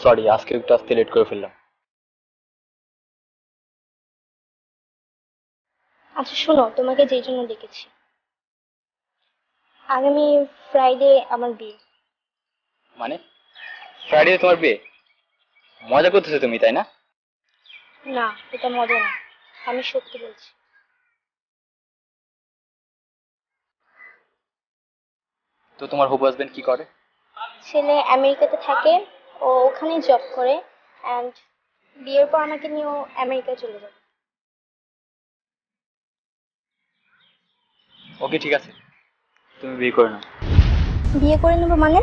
Sorry, আজকে একটু আসতে লেট করে ফেললাম। আচ্ছা শোনো, তোমাকে যেই জন্য ডেকেছি, আগামী ফ্রাইডে আমার বিয়ে। মানে ফ্রাইডে তোমার বিয়ে? মজা করতেছো তুমি, তাই না? না, এটা মজা না, আমি সত্যি বলছি। তো তোমার হবু হাজবেন্ড কি করে? ছেলে আমেরিকাতে থাকে, ও ওখানেই জব করে, অ্যান্ড বিয়ের পর আমাকে নিয়েও আমেরিকায় চলে যাবে। ওকে, ঠিক আছে, তুমি বিয়ে করে নাও। বিয়ে করে নেবো মানে?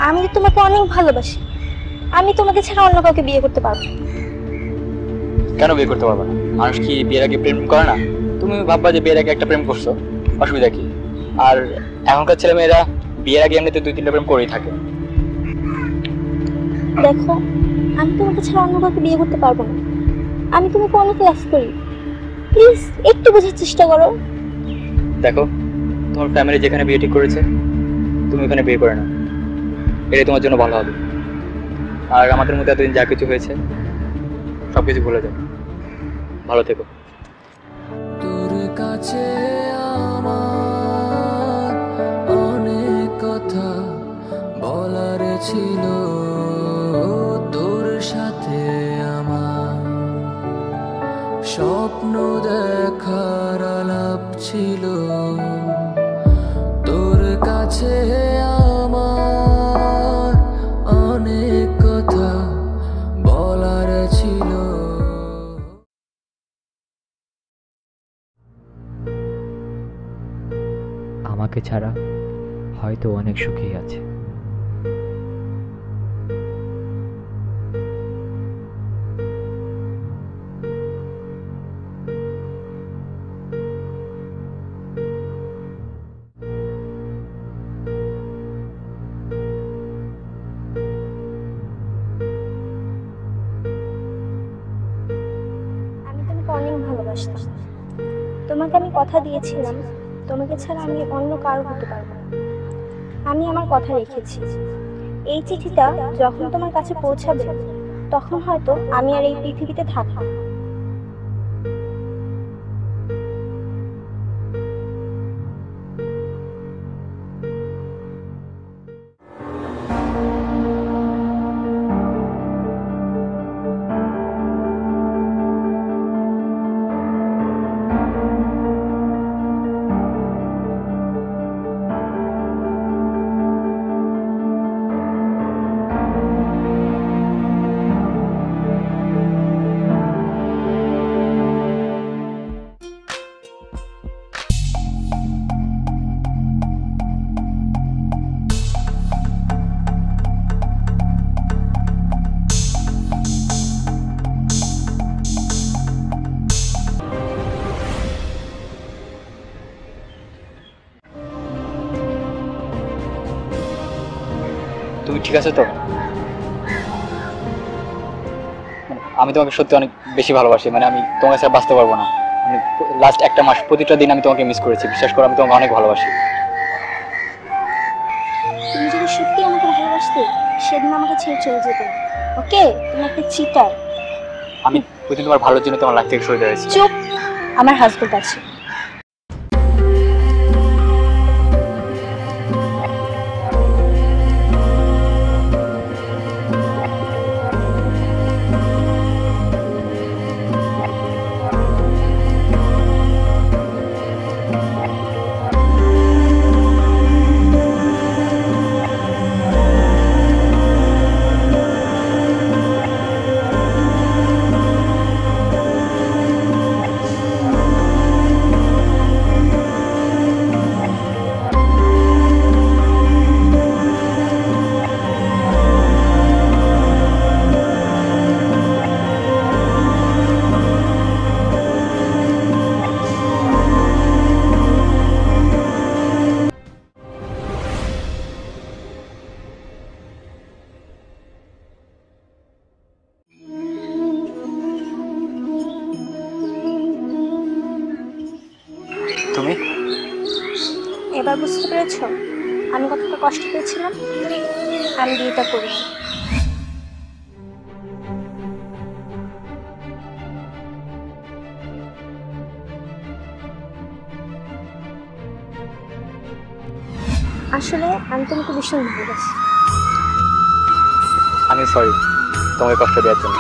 আমি তো তোমাকে অনেক ভালোবাসি, আমি তোমাকে ছাড়া অন্য কাউকে বিয়ে করতে পারবো না। কেন বিয়ে করতে পারবে না? মানুষ কি বিয়ের আগে প্রেম করে না? তুমি ভাববা যে বিয়ের আগে একটা প্রেম করছো, অসুবিধা কি? আর এখনকার ছেলে মেয়েরা বিয়ের আগে এমনিতে 2-3টা প্রেম করেই থাকে। দেখো, আমি তোমাকে ছাড়া অন্য কাউকে বিয়ে করতে পারবো না, আমি তোমাকে অনেক লাভ করি, প্লিজ একটু বোঝার চেষ্টা করো। দেখো, তোমার ফ্যামিলি যেখানে বিয়ে ঠিক করেছে, তুমি ওখানে বিয়ে করে নাও, এটাই তোমার জন্য ভালো হবে। আর আমাদের মধ্যে এতদিন যা কিছু হয়েছে সবকিছু ভুলে যাও। ভালো থেকো। তোর কাছে আমার অনেক কথা বলার ছিল, তোর সাথে আমার স্বপ্ন দেখার আলাপ ছিল, তোর কাছে আমার অনেক কথা বলার ছিল। আমাকে ছাড়া হয়তো অনেক সুখী আছে। আমি তোমাকে অনেক ভালোবাসতাম, তোমাকে আমি কথা দিয়েছিলাম তোমাকে ছাড়া আমি অন্য কারো হতে পারবো না। আমি আমার কথা রেখেছি। এই চিঠিটা যখন তোমার কাছে পৌঁছাবে, তখন হয়তো আমি আর এই পৃথিবীতে থাকবো না। তুমি ঠিক আছে তো? আমি তোমাকে সত্যি অনেক বেশি ভালোবাসি, মানে আমি তোমার সাথে বাঁচতে পারবো না। আমি লাস্ট একটা মাস প্রতিটা দিন আমি তোমাকে মিস করেছি, বিশ্বাস করো, আমি তোমাকে অনেক ভালোবাসি। তুমি যদি সত্যি আমাকে ভালোবাসতে, সেদিন আমাকে ছেড়ে চলে যেতে। ওকে, তুমি একটা চিটার। আমি প্রতিদিন তোমার ভালোর জন্য তোমার লাইফ থেকে সরে দাঁড়িয়েছি। চুপ, আমার হাজবেন্ড আছে। তুমি এবার বুঝতে পেরেছো আমি কতটা কষ্ট পেয়েছিলাম? আমি বিয়েটা করিনি। আসলে আমি তোমাকে ভীষণ ভালোবাসি। আমি সরি তোমাকে কষ্ট দেওয়ার জন্য।